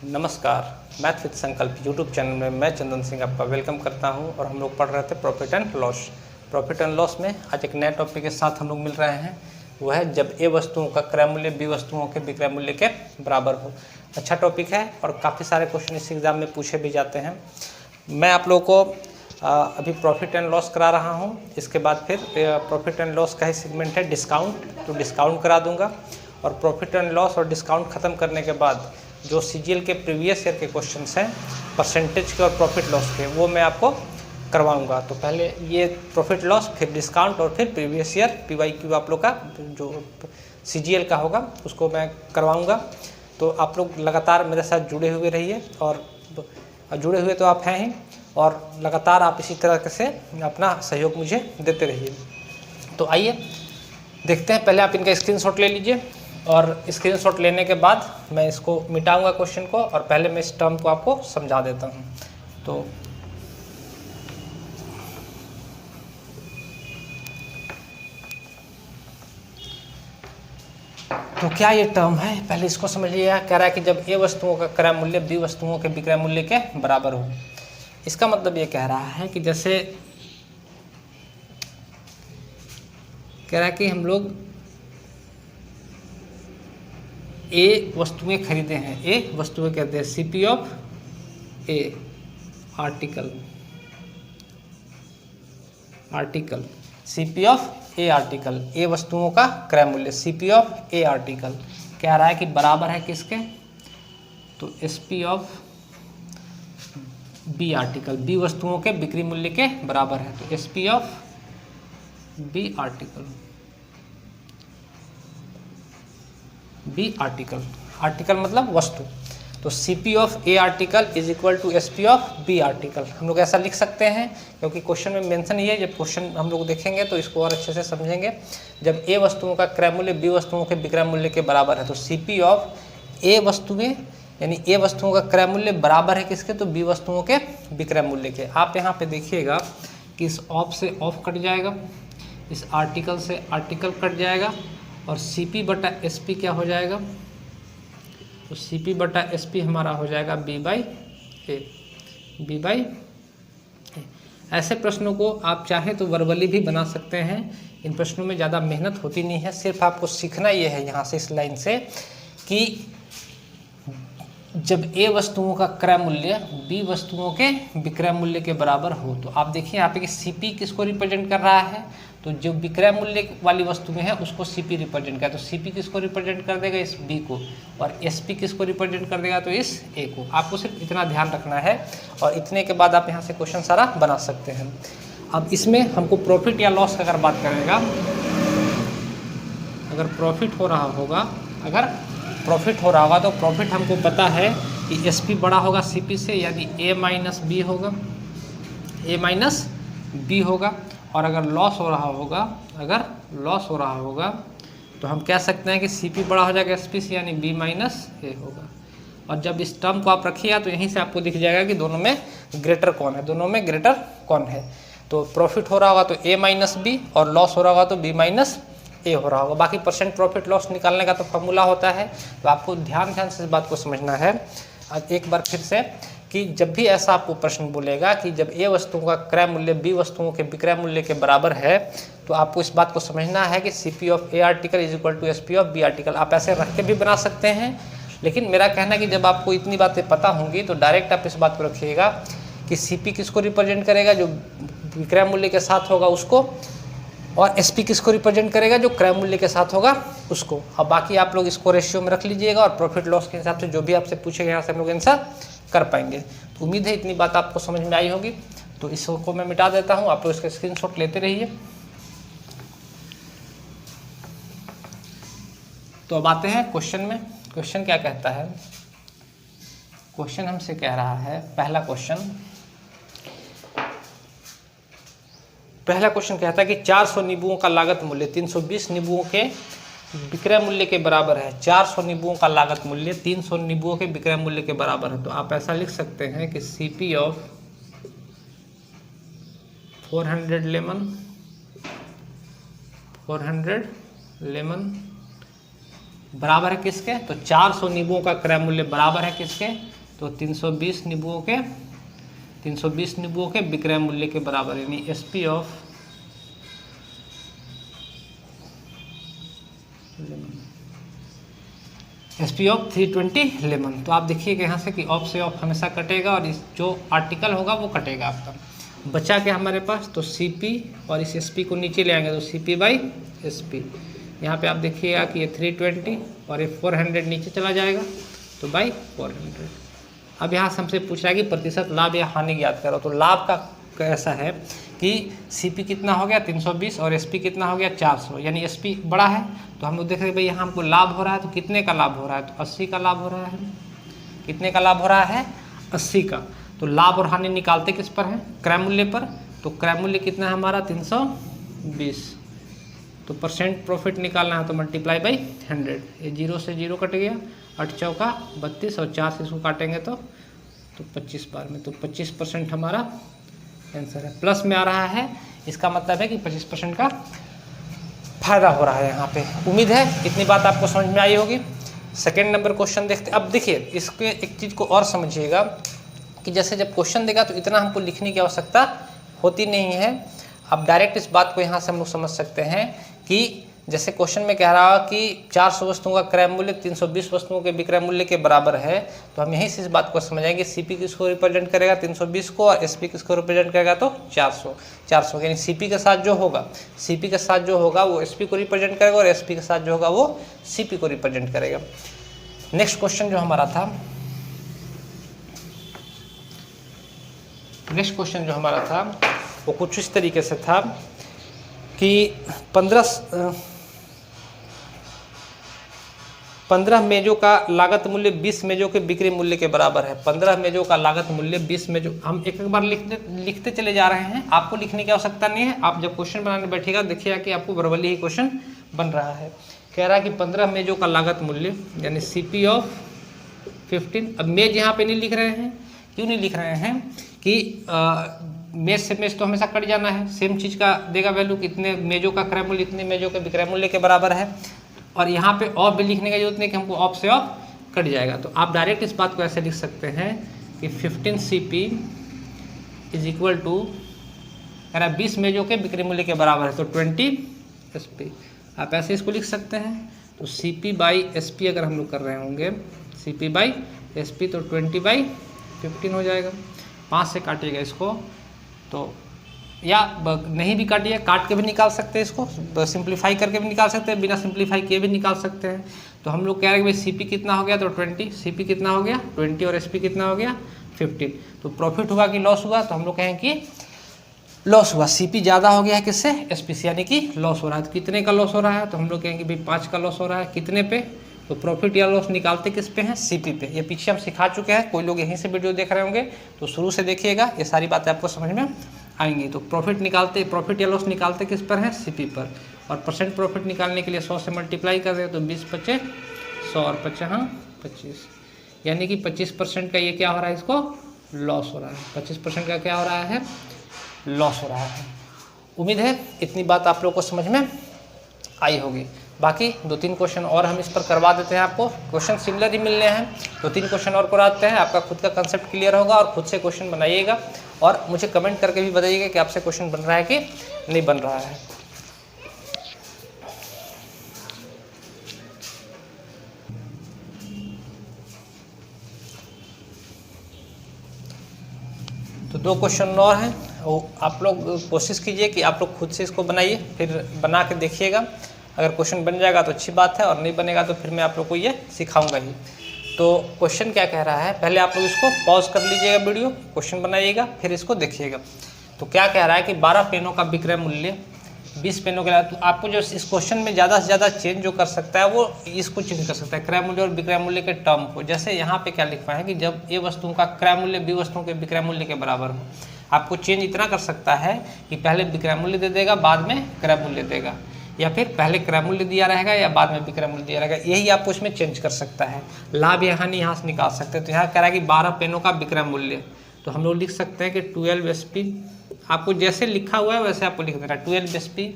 नमस्कार, math with संकल्प YouTube channel में मैं चंदन सिंह आपका वेलकम करता हूं और हम लोग पढ़ रहे थे profit and loss. Profit and loss में आज एक नए टॉपिक के साथ हम लोग मिल रहे हैं। वह है जब ए वस्तुओं का क्रय मूल्य बी वस्तुओं के विक्रय मूल्य के बराबर हो। अच्छा टॉपिक है और काफ़ी सारे क्वेश्चन इस एग्ज़ाम में पूछे भी जाते हैं। मैं आप लोगों को अभी प्रॉफिट एंड लॉस करा रहा हूँ। इसके बाद फिर प्रॉफिट एंड लॉस का ही सेगमेंट है डिस्काउंट, तो डिस्काउंट करा दूँगा। और प्रॉफिट एंड लॉस और डिस्काउंट ख़त्म करने के बाद जो सीजीएल के प्रीवियस ईयर के क्वेश्चंस हैं परसेंटेज के और प्रॉफिट लॉस के, वो मैं आपको करवाऊंगा। तो पहले ये प्रॉफिट लॉस, फिर डिस्काउंट और फिर प्रीवियस ईयर पीवाईक्यू आप लोग का जो सीजीएल का होगा उसको मैं करवाऊंगा। तो आप लोग लगातार मेरे साथ जुड़े हुए रहिए और जुड़े हुए तो आप हैं ही, और लगातार आप इसी तरह से अपना सहयोग मुझे देते रहिए। तो आइए देखते हैं। पहले आप इनका स्क्रीनशॉट ले लीजिए और स्क्रीनशॉट लेने के बाद मैं इसको मिटाऊंगा क्वेश्चन को, और पहले मैं इस टर्म को आपको समझा देता हूं। तो क्या ये टर्म है, पहले इसको समझ लिया। कह रहा है कि जब ए वस्तुओं का क्रय मूल्य बी वस्तुओं के विक्रय मूल्य के बराबर हो। इसका मतलब ये कह रहा है कि जैसे कह रहा है कि हम लोग ए वस्तुएं खरीदे हैं, ए वस्तुएं कहते हैं CP of A article CP of A article, ए वस्तुओं का क्रय मूल्य सीपी ऑफ ए आर्टिकल कह रहा है कि बराबर है किसके, तो SP of B article, B वस्तुओं के बिक्री मूल्य के बराबर है। तो SP of B article, B article, article मतलब वस्तु, तो CP of A article is equal to SP of B article. हम लोग ऐसा लिख सकते हैं क्योंकि क्वेश्चन में मेंशन ही है। जब क्वेश्चन हम लोग देखेंगे तो इसको और अच्छे से समझेंगे। जब ए वस्तुओं का क्रय मूल्य बी वस्तुओं के विक्रय मूल्य के बराबर है, तो सीपी ऑफ ए वस्तुएं यानी ए वस्तुओं का क्रय मूल्य बराबर है किसके, तो बी वस्तुओं के विक्रय मूल्य के। आप यहाँ पे देखिएगा कि इस ऑफ से ऑफ कट जाएगा, इस आर्टिकल से आर्टिकल कट जाएगा, और सीपी बटा एसपी क्या हो जाएगा, तो सीपी बटा एसपी हमारा हो जाएगा बी बाई ए। ऐसे प्रश्नों को आप चाहें तो वर्बली भी बना सकते हैं। इन प्रश्नों में ज़्यादा मेहनत होती नहीं है, सिर्फ आपको सीखना ये है यहाँ से इस लाइन से कि जब ए वस्तुओं का क्रय मूल्य बी वस्तुओं के विक्रय मूल्य के बराबर हो। तो आप देखिए यहाँ पे कि सीपी किसको रिप्रेजेंट कर रहा है, तो जो विक्रय मूल्य वाली वस्तुएं हैं उसको सीपी रिप्रेजेंट कर, तो सीपी किसको रिप्रेजेंट कर देगा, इस बी को, और एसपी किसको रिप्रेजेंट कर देगा, तो इस ए को। आपको सिर्फ इतना ध्यान रखना है और इतने के बाद आप यहाँ से क्वेश्चन सारा बना सकते हैं। अब इसमें हमको प्रॉफिट या लॉस अगर बात करेगा, अगर प्रॉफिट हो रहा होगा तो प्रॉफिट हमको पता है कि एसपी बड़ा होगा सीपी से, यानी ए माइनस बी होगा। और अगर लॉस हो रहा होगा तो हम कह सकते हैं कि सीपी बड़ा हो जाएगा एसपी से, यानी बी माइनस ए होगा। और जब इस टर्म को आप रखिएगा तो यहीं से आपको दिख जाएगा कि दोनों में ग्रेटर कौन है, तो प्रॉफिट हो रहा होगा तो ए माइनस बी, और लॉस हो रहा होगा तो बी माइनस ए हो रहा होगा। बाकी परसेंट प्रॉफिट लॉस निकालने का तो फॉर्मूला होता है, तो आपको ध्यान से इस बात को समझना है। अब एक बार फिर से कि जब भी ऐसा आपको प्रश्न बोलेगा कि जब ए वस्तुओं का क्रय मूल्य बी वस्तुओं के विक्रय मूल्य के बराबर है, तो आपको इस बात को समझना है कि CP of A article is equal to SP of B article. आप ऐसे रख के भी बना सकते हैं, लेकिन मेरा कहना है कि जब आपको इतनी बातें पता होंगी तो डायरेक्ट आप इस बात को रखिएगा कि सीपी किसको रिप्रेजेंट करेगा, जो विक्रय मूल्य के साथ होगा उसको, और एसपी किसको रिप्रेजेंट करेगा, जो क्रय मूल्य के साथ होगा उसको। अब बाकी आप लोग इसको रेशियो में रख लीजिएगा और प्रॉफिट लॉस के हिसाब से जो भी आपसे पूछेगा यहाँ से हम लोग आंसर कर पाएंगे। तो उम्मीद है इतनी बात आपको समझ में आई होगी। तो इसको मैं मिटा देता हूँ, आप लोग इसका स्क्रीनशॉट लेते रहिए। तो अब आते हैं क्वेश्चन में। क्वेश्चन क्या कहता है, क्वेश्चन हमसे कह रहा है, पहला क्वेश्चन कहता है कि 400 नींबुओं का लागत मूल्य 320 नींबुओं के विक्रय मूल्य के बराबर है। 400 नींबुओं का लागत मूल्य 300 नींबुओं के विक्रय मूल्य के बराबर है। तो आप ऐसा लिख सकते हैं कि सीपी ऑफ 400 लेमन बराबर है किसके, तो 400 नींबुओं का क्रय मूल्य बराबर है किसके, तो 320 नींबुओं के विक्रय मूल्य के बराबर, यानी SP of SP of 320 lemon. तो आप देखिएगा यहाँ से कि ऑफ से ऑफ हमेशा कटेगा और इस जो आर्टिकल होगा वो कटेगा आपका। बचा क्या हमारे पास, तो सीपी और इस एसपी को नीचे ले आएंगे तो सीपी बाई एसपी। यहाँ पे आप देखिएगा कि ये 320 और ये 400 नीचे चला जाएगा तो बाई 400। अब यहाँ से हमसे पूछ रहा है कि प्रतिशत लाभ या हानि ज्ञात करो। तो लाभ का ऐसा है कि सीपी कितना हो गया 320 और एसपी कितना हो गया 400, यानी एसपी बड़ा है तो हम लोग देख रहे हैं भाई यहाँ हमको लाभ हो रहा है, तो कितने का लाभ हो रहा है, तो 80 का लाभ हो रहा है। कितने का लाभ हो रहा है, 80 का। तो लाभ और हानि निकालते किस पर है, क्रय मूल्य पर। तो क्रय मूल्य कितना है हमारा 320, तो परसेंट प्रॉफिट निकालना है तो मल्टीप्लाई बाई 100। ये 0 से 0 कट गया, 8 चौका 32 और 4 से इसको काटेंगे तो 25 बार में, तो 25% हमारा आंसर है। प्लस में आ रहा है, इसका मतलब है कि 25% का फायदा हो रहा है यहाँ पे। उम्मीद है इतनी बात आपको समझ में आई होगी। सेकेंड नंबर क्वेश्चन देखते। अब देखिए इसके एक चीज़ को और समझिएगा कि जैसे जब क्वेश्चन देगा तो इतना हमको लिखने की आवश्यकता होती नहीं है। अब डायरेक्ट इस बात को यहाँ से हम लोग समझ सकते हैं कि जैसे क्वेश्चन में कह रहा कि 400 वस्तुओं का क्रय मूल्य 320 वस्तुओं के विक्रय मूल्य के बराबर है, तो हम यहीं से इस बात को समझाएंगे सीपी किसको रिप्रेजेंट करेगा 320 को और एसपी किसको रिप्रेजेंट करेगा तो 400 यानी सीपी के साथ जो होगा वो एसपी को रिप्रेजेंट करेगा और एसपी के साथ जो होगा वो सीपी को रिप्रेजेंट करेगा। नेक्स्ट क्वेश्चन जो हमारा था वो कुछ इस तरीके से था कि 15 मेजों का लागत मूल्य 20 मेजों के बिक्री मूल्य के बराबर है। 15 मेजों का लागत मूल्य 20 मेजों, हम एक बार लिखते चले जा रहे हैं, आपको लिखने की आवश्यकता नहीं है। आप जब क्वेश्चन बनाने बैठिएगा देखिएगा कि आपको वर्बली ही क्वेश्चन बन रहा है। कह रहा है कि 15 मेजों का लागत मूल्य यानी सीपी ऑफ 15। अब मेज यहाँ पे नहीं लिख रहे हैं, क्यों नहीं लिख रहे हैं कि मेज से मेज तो हमेशा कट जाना है, सेम चीज़ का देगा वैल्यू, कितने मेजों का क्रय मूल्य इतने मेजों के विक्रय मूल्य के बराबर है। और यहाँ पे ऑफ भी लिखने की जरूरत नहीं कि हमको ऑफ से ऑफ कट जाएगा। तो आप डायरेक्ट इस बात को ऐसे लिख सकते हैं कि 15 CP इज इक्वल टू, कह रहा 20 मेजों के बिक्री मूल्य के बराबर है तो 20 SP। आप ऐसे इसको लिख सकते हैं। तो CP बाई SP अगर हम लोग कर रहे होंगे CP बाई SP तो 20 बाई 15 हो जाएगा। 5 से काटिएगा इसको तो, या नहीं भी काटिए, काट के भी निकाल सकते हैं इसको, सिंप्लीफाई करके भी निकाल सकते हैं, बिना सिंप्लीफाई किए भी निकाल सकते हैं। तो हम लोग कह रहे हैं कि भाई CP कितना हो गया तो 20, CP कितना हो गया 20 और SP कितना हो गया 15। तो प्रॉफिट हुआ कि लॉस हुआ, तो हम लोग कहें कि लॉस हुआ। CP ज़्यादा हो गया है किससे, SP से, यानी कि लॉस हो रहा है। तो कितने का लॉस हो रहा है, तो हम लोग कहेंगे भाई 5 का लॉस हो रहा है। कितने पे, तो प्रॉफिट या लॉस निकालते किस पे हैं, CP पे। ये पीछे हम सिखा चुके हैं, कोई लोग यहीं से वीडियो देख रहे होंगे तो शुरू से देखिएगा, ये सारी बातें आपको समझ में आएंगी। तो प्रॉफिट या लॉस निकालते किस पर है, CP पर। और परसेंट प्रॉफिट निकालने के लिए 100 से मल्टीप्लाई कर दें तो 20 पचे 100 और 50 25, यानी कि 25% का ये क्या हो रहा है, इसको लॉस हो रहा है। 25% का क्या हो रहा है, लॉस हो रहा है। उम्मीद है इतनी बात आप लोग को समझ में आई होगी। बाकी 2-3 क्वेश्चन और हम इस पर करवा देते हैं आपको, क्वेश्चन सिमिलर ही मिलने हैं। 2-3 क्वेश्चन और कराते हैं, आपका खुद का कंसेप्ट क्लियर होगा और खुद से क्वेश्चन बनाइएगा और मुझे कमेंट करके भी बताइएगा कि आपसे क्वेश्चन बन रहा है कि नहीं बन रहा है। तो 2 क्वेश्चन और हैं, वो आप लोग कोशिश कीजिए कि आप लोग खुद से इसको बनाइए, फिर बना के देखिएगा। अगर क्वेश्चन बन जाएगा तो अच्छी बात है और नहीं बनेगा तो फिर मैं आप लोग को ये सिखाऊंगा ही। तो क्वेश्चन क्या कह रहा है, पहले आप लोग इसको पॉज कर लीजिएगा वीडियो, क्वेश्चन बनाइएगा फिर इसको देखिएगा। तो क्या कह रहा है कि 12 पेनों का विक्रय मूल्य 20 पेनों के लिए। तो आपको जो इस क्वेश्चन में ज़्यादा से ज़्यादा चेंज जो कर सकता है वो इसको चेंज कर सकता है, क्रय मूल्य और विक्रय मूल्य के टर्म को। जैसे यहाँ पे क्या लिखा है कि जब ए वस्तुओं का क्रय मूल्य बी वस्तुओं के विक्रय मूल्य के बराबर हो। आपको चेंज इतना कर सकता है कि पहले विक्रय मूल्य दे देगा, बाद में क्रय मूल्य देगा, या फिर पहले क्रय मूल्य दिया रहेगा या बाद में विक्रय मूल्य दिया रहेगा। यही आपको इसमें चेंज कर सकता है। लाभ या हानि यहाँ से निकाल सकते हैं। तो यहाँ कह रहा है कि 12 पेनों का विक्रय मूल्य, तो हम लोग लिख सकते हैं कि 12 SP। आपको जैसे लिखा हुआ है वैसे आपको लिख देना, 12 SP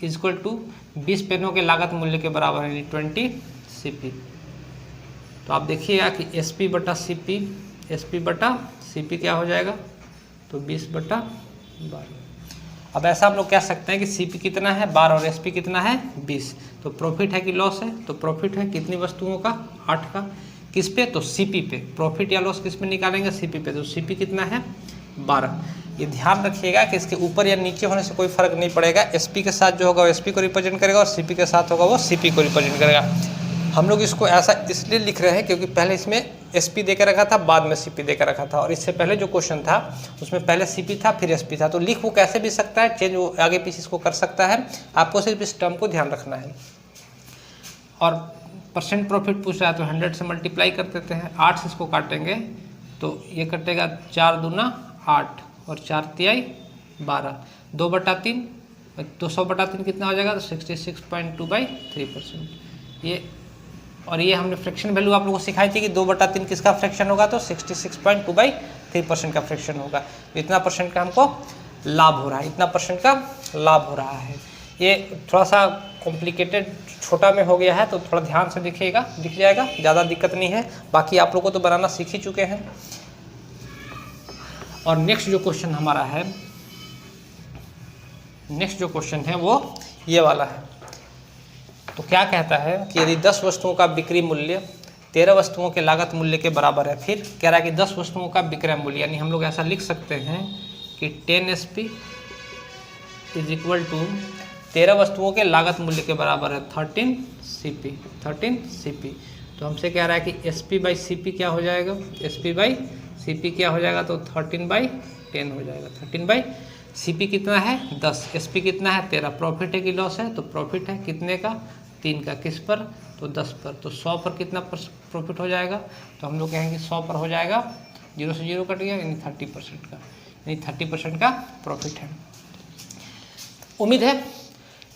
इज इक्वल टू 20 पेनों के लागत मूल्य के बराबर है 20 CP। तो आप देखिएगा कि SP बटा CP, SP बटा CP क्या हो जाएगा, तो 20 बटा 12। अब ऐसा हम लोग कह सकते हैं कि CP कितना है 12 और SP कितना है 20। तो प्रॉफिट है कि लॉस है, तो प्रॉफिट है कितनी वस्तुओं का, 8 का। किस पे, तो CP पे। प्रॉफिट या लॉस किस में निकालेंगे, CP पे। तो CP कितना है 12। ये ध्यान रखिएगा कि इसके ऊपर या नीचे होने से कोई फर्क नहीं पड़ेगा। SP के साथ जो होगा वो SP को रिप्रेजेंट करेगा और CP के साथ होगा वो CP को रिप्रेजेंट करेगा। हम लोग इसको ऐसा इसलिए लिख रहे हैं क्योंकि पहले इसमें SP देकर रखा था, बाद में CP देकर रखा था, और इससे पहले जो क्वेश्चन था उसमें पहले CP था फिर SP था। तो लिख वो कैसे भी सकता है, चेंज वो आगे पीछे इसको कर सकता है, आपको सिर्फ इस टर्म को ध्यान रखना है। और परसेंट प्रॉफिट पूछ रहा है तो 100 से मल्टीप्लाई कर देते हैं। 8 से इसको काटेंगे तो ये कटेगा 4 दूना 8 और 4 तिहाई 12, 2/3, तो 100/3 कितना हो जाएगा, तो 66.2/3%। ये और ये हमने फ्रैक्शन वैल्यू आप लोगों को सिखाई थी कि 2/3 किसका फ्रैक्शन होगा, तो 66.2/3% का फ्रैक्शन होगा। तो इतना परसेंट का हमको लाभ हो रहा है, इतना परसेंट का लाभ हो रहा है। ये थोड़ा सा कॉम्प्लिकेटेड छोटा में हो गया है तो थोड़ा ध्यान से दिखिएगा, दिख जाएगा, ज़्यादा दिक्कत नहीं है। बाकी आप लोगों को तो बनाना सीख ही चुके हैं। और नेक्स्ट जो क्वेश्चन हमारा है, नेक्स्ट जो क्वेश्चन है वो ये वाला है। तो क्या कहता है कि यदि 10 वस्तुओं का बिक्री मूल्य 13 वस्तुओं के लागत मूल्य के बराबर है, फिर कह रहा है कि 10 वस्तुओं का विक्रय मूल्य, यानी हम लोग ऐसा लिख सकते हैं कि 10 SP इज इक्वल टू 13 वस्तुओं के लागत मूल्य के बराबर है 13 CP। 13 CP। तो हमसे कह रहा है कि SP/CP क्या हो जाएगा, SP/CP क्या हो जाएगा, तो 13/10 हो जाएगा। 13/CP कितना है 10, SP कितना है 13। प्रॉफिट है कि लॉस है, तो प्रॉफिट है कितने का, 3 का। किस पर, तो 10 पर। तो 100 पर कितना प्रॉफिट हो जाएगा, तो हम लोग कहेंगे 100 पर हो जाएगा, 0 से 0 कट गया, यानी 30% का, यानी 30% का प्रॉफिट है। उम्मीद है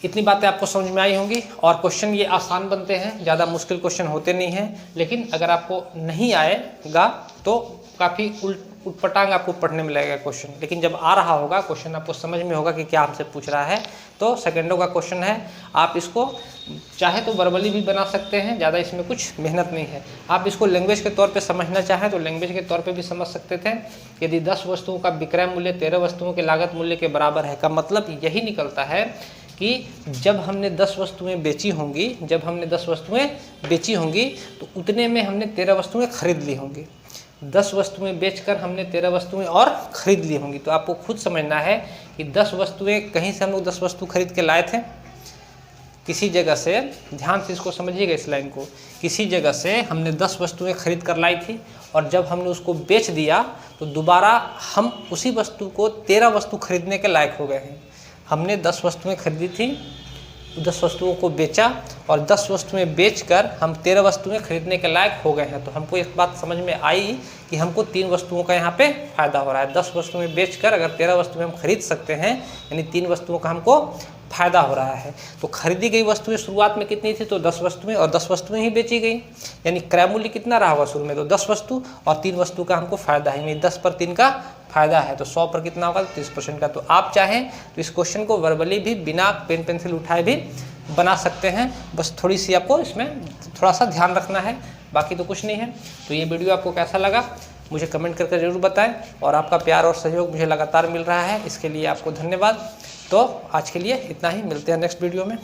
इतनी बातें आपको समझ में आई होंगी। और क्वेश्चन ये आसान बनते हैं, ज़्यादा मुश्किल क्वेश्चन होते नहीं हैं। लेकिन अगर आपको नहीं आएगा तो काफ़ी उटपटांग आपको पढ़ने में लगेगा क्वेश्चन, लेकिन जब आ रहा होगा क्वेश्चन आपको समझ में होगा कि क्या हमसे पूछ रहा है। तो सेकंडों का क्वेश्चन है, आप इसको चाहे तो वर्बली भी बना सकते हैं, ज़्यादा इसमें कुछ मेहनत नहीं है। आप इसको लैंग्वेज के तौर पे समझना चाहें तो लैंग्वेज के तौर पे भी समझ सकते थे। यदि 10 वस्तुओं का विक्रय मूल्य 13 वस्तुओं के लागत मूल्य के बराबर है का मतलब यही निकलता है कि जब हमने 10 वस्तुएं बेची होंगी, जब हमने 10 वस्तुएं बेची होंगी तो उतने में हमने 13 वस्तुएं खरीद ली होंगी। 10 वस्तुएं बेचकर हमने 13 वस्तुएं और खरीद ली होंगी। तो आपको खुद समझना है कि 10 वस्तुएं कहीं से हम लोग 10 वस्तु खरीद के लाए थे, किसी जगह से, ध्यान से इसको समझिएगा इस लाइन को, किसी जगह से हमने 10 वस्तुएं खरीद कर लाई थी और जब हमने उसको बेच दिया तो दोबारा हम उसी वस्तु को 13 वस्तु खरीदने के लायक हो गए हैं। हमने 10 वस्तुएं खरीदी थी, 10 वस्तुओं को बेचा और 10 वस्तुएं बेचकर हम 13 वस्तुएं खरीदने के लायक हो गए हैं। तो हमको एक बात समझ में आई कि हमको 3 वस्तुओं का यहाँ पे फायदा हो रहा है। 10 वस्तुएं बेचकर अगर 13 वस्तुएं हम खरीद सकते हैं, यानी 3 वस्तुओं का हमको फायदा हो रहा है। तो खरीदी गई वस्तुएं शुरुआत में कितनी थी, तो 10 वस्तुएं, और 10 वस्तुएं ही बेची गई, यानी क्रय मूल्य कितना रहा होगा शुरू में, तो 10 वस्तु और 3 वस्तु का हमको फायदा है, यानी 10 पर 3 का फायदा है। तो 100 पर कितना होगा, तो 30% का। तो आप चाहें तो इस क्वेश्चन को वर्बली भी बिना पेन पेंसिल उठाए भी बना सकते हैं, बस थोड़ी सी आपको इसमें थोड़ा सा ध्यान रखना है, बाकी तो कुछ नहीं है। तो ये वीडियो आपको कैसा लगा मुझे कमेंट करके ज़रूर बताएं, और आपका प्यार और सहयोग मुझे लगातार मिल रहा है, इसके लिए आपको धन्यवाद। तो आज के लिए इतना ही, मिलते हैं नेक्स्ट वीडियो में।